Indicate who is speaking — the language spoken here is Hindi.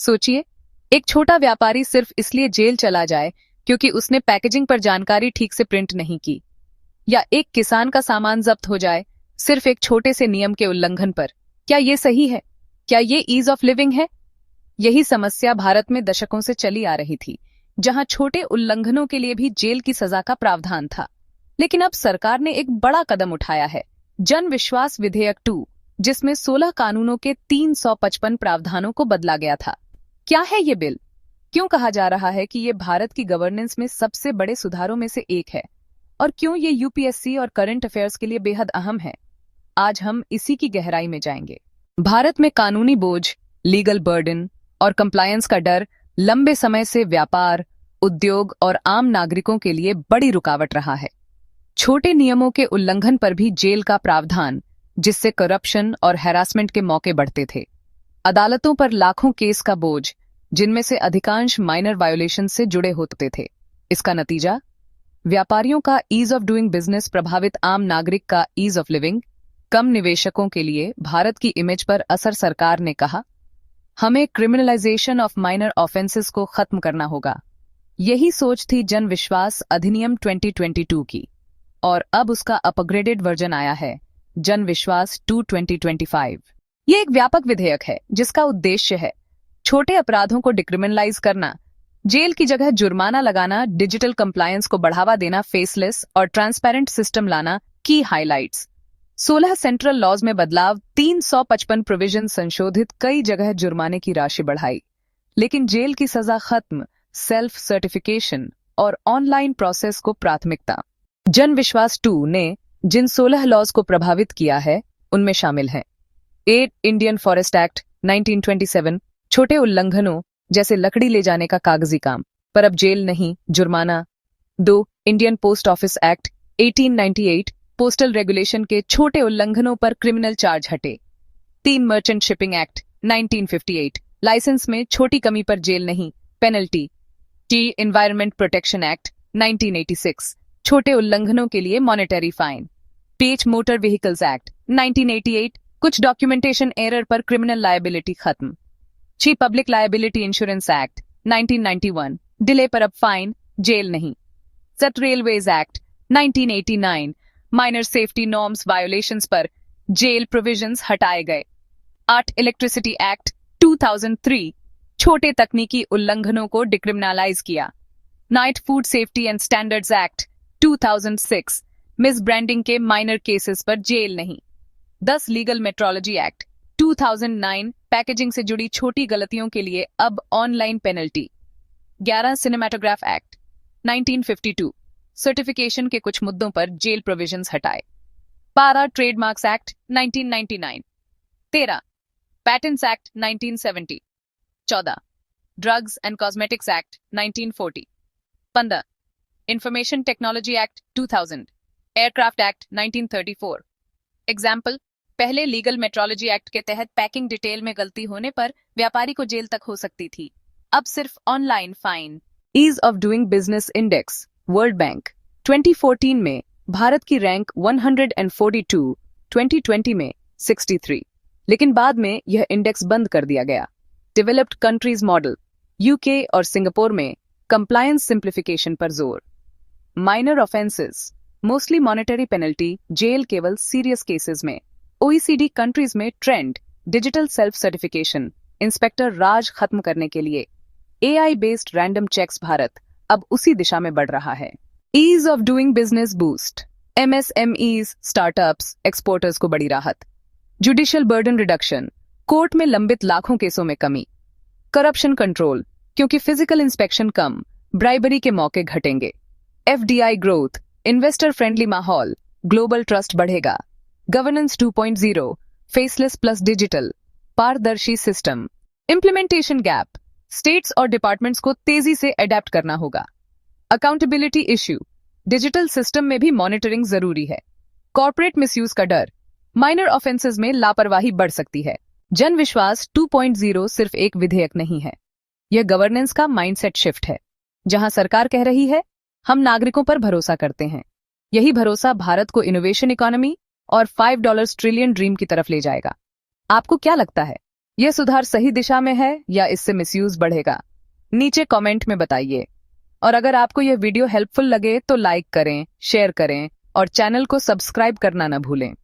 Speaker 1: सोचिए, एक छोटा व्यापारी सिर्फ इसलिए जेल चला जाए क्योंकि उसने पैकेजिंग पर जानकारी ठीक से प्रिंट नहीं की, या एक किसान का सामान जब्त हो जाए सिर्फ एक छोटे से नियम के उल्लंघन पर। क्या ये सही है? क्या ये ईज ऑफ लिविंग है? यही समस्या भारत में दशकों से चली आ रही थी, जहां छोटे उल्लंघनों के लिए भी जेल की सजा का प्रावधान था। लेकिन अब सरकार ने एक बड़ा कदम उठाया है, जन विश्वास विधेयक 2, जिसमें 16 कानूनों के 355 प्रावधानों को बदला गया था। क्या है ये बिल? क्यों कहा जा रहा है कि ये भारत की गवर्नेंस में सबसे बड़े सुधारों में से एक है? और क्यों ये यूपीएससी और करंट अफेयर्स के लिए बेहद अहम है? आज हम इसी की गहराई में जाएंगे। भारत में कानूनी बोझ, लीगल बर्डन और कंप्लायंस का डर लंबे समय से व्यापार, उद्योग और आम नागरिकों के लिए बड़ी रुकावट रहा है। छोटे नियमों के उल्लंघन पर भी जेल का प्रावधान, जिससे करप्शन और हैरासमेंट के मौके बढ़ते थे। अदालतों पर लाखों केस का बोझ, जिनमें से अधिकांश माइनर वायोलेशन से जुड़े होते थे। इसका नतीजा, व्यापारियों का ईज ऑफ डूइंग बिजनेस प्रभावित, आम नागरिक का ईज ऑफ लिविंग कम। निवेशकों के लिए भारत की इमेज पर असर। सरकार ने कहा, हमें क्रिमिनलाइजेशन ऑफ माइनर ऑफेंसेस को खत्म करना होगा। यही सोच थी जन विश्वास अधिनियम 2022 की, और अब उसका अपग्रेडेड वर्जन आया है, जन विश्वास 2 2025। ये एक व्यापक विधेयक है जिसका उद्देश्य है छोटे अपराधों को डिक्रिमिनलाइज करना, जेल की जगह जुर्माना लगाना, डिजिटल कंप्लायंस को बढ़ावा देना, फेसलेस और ट्रांसपेरेंट सिस्टम लाना। की हाइलाइट्स: 16 सेंट्रल लॉज में बदलाव, 355 प्रोविजन संशोधित, कई जगह जुर्माने की राशि बढ़ाई, लेकिन जेल की सजा खत्म। सेल्फ सर्टिफिकेशन और ऑनलाइन प्रोसेस को प्राथमिकता। जन विश्वास 2 ने जिन 16 लॉज को प्रभावित किया है उनमें शामिल हैं: 8 इंडियन फॉरेस्ट एक्ट 1927, छोटे उल्लंघनों जैसे लकड़ी ले जाने का कागजी काम पर अब जेल नहीं, जुर्माना। 2 Indian post office act 1898, postal regulation के छोटे उल्लंघनों पर क्रिमिनल चार्ज हटे। 3 मर्चेंट शिपिंग एक्ट 1958, लाइसेंस में छोटी कमी पर जेल नहीं, पेनल्टी। 4 एनवायरमेंट प्रोटेक्शन एक्ट 1986, छोटे उल्लंघनों के लिए monetary fine. 5 motor vehicles act 1988, कुछ डॉक्यूमेंटेशन एरर पर क्रिमिनल लायबिलिटी खत्म। 6 public liability insurance act 1991, delay पर अब फाइन, जेल नहीं। 7 railways act 1989, minor safety norms violations पर जेल प्रोविजंस हटाए गए। 8 इलेक्ट्रिसिटी एक्ट 2003, छोटे तकनीकी उल्लंघनों को डिक्रिमिनलाइज किया। 9 food safety and standards act 2006, miss branding के माइनर केसेस पर जेल नहीं। 10 लीगल मेट्रोलॉजी एक्ट 2009, पैकेजिंग से जुड़ी छोटी गलतियों के लिए अब online penalty. 11 cinematograph act 1952, certification के कुछ मुद्दों पर जेल प्रोविजंस हटाए। 12 trademarks act 1999। 13 patents act 1970। 14 drugs and cosmetics act 1940। 15 information technology act 2000, aircraft act 1934। Example: पहले लीगल मेट्रोलॉजी एक्ट के तहत पैकिंग डिटेल में गलती होने पर व्यापारी को जेल तक हो सकती थी, अब सिर्फ online fine. Ease of doing business index, world bank 2014 में भारत की रैंक 142, 2020 में 63, लेकिन बाद में यह इंडेक्स बंद कर दिया गया। डेवलप्ड कंट्रीज मॉडल, यूके और सिंगापुर में कंप्लायंस सिंप्लीफिकेशन पर जोर। Minor offences, mostly monetary penalty, jail केवल सीरियस केसेस में। ओईसीडी कंट्रीज में trend, digital self certification, inspector raj खत्म करने के लिए। AI based random checks, Bharat अब उसी दिशा में बढ़ रहा है। Ease of doing business boost, MSMEs, startups, exporters को बड़ी राहत। जुडिशियल बर्डन रिडक्शन, कोर्ट में लंबित लाखों केसों में कमी। करप्शन कंट्रोल, क्योंकि फिजिकल इंस्पेक्शन कम, ब्राइबरी के मौके घटेंगे। एफडीआई ग्रोथ, इन्वेस्टर फ्रेंडली माहौल, ग्लोबल ट्रस्ट बढ़ेगा। गवर्नेंस 2.0, फेसलेस प्लस डिजिटल, पारदर्शी सिस्टम। इम्प्लीमेंटेशन गैप, स्टेट्स और डिपार्टमेंट्स को तेजी से अडेप्ट करना होगा। अकाउंटेबिलिटी इश्यू, डिजिटल सिस्टम में भी मॉनिटरिंग जरूरी है। कॉर्पोरेट मिसयूज का डर, माइनर ऑफेंसेस में लापरवाही बढ़ सकती है। जन विश्वास 2.0 सिर्फ एक विधेयक नहीं है, यह गवर्नेंस का माइंडसेट शिफ्ट है, जहां सरकार कह रही है, हम नागरिकों पर भरोसा करते हैं। यही भरोसा भारत को इनोवेशन इकोनॉमी और $5 ट्रिलियन ड्रीम की तरफ ले जाएगा। आपको क्या लगता है, यह सुधार सही दिशा में है या इससे मिसयूज बढ़ेगा? नीचे कमेंट में बताइए। और अगर आपको यह वीडियो हेल्पफुल लगे तो लाइक करें, शेयर करें और चैनल को सब्सक्राइब करना न भूलें।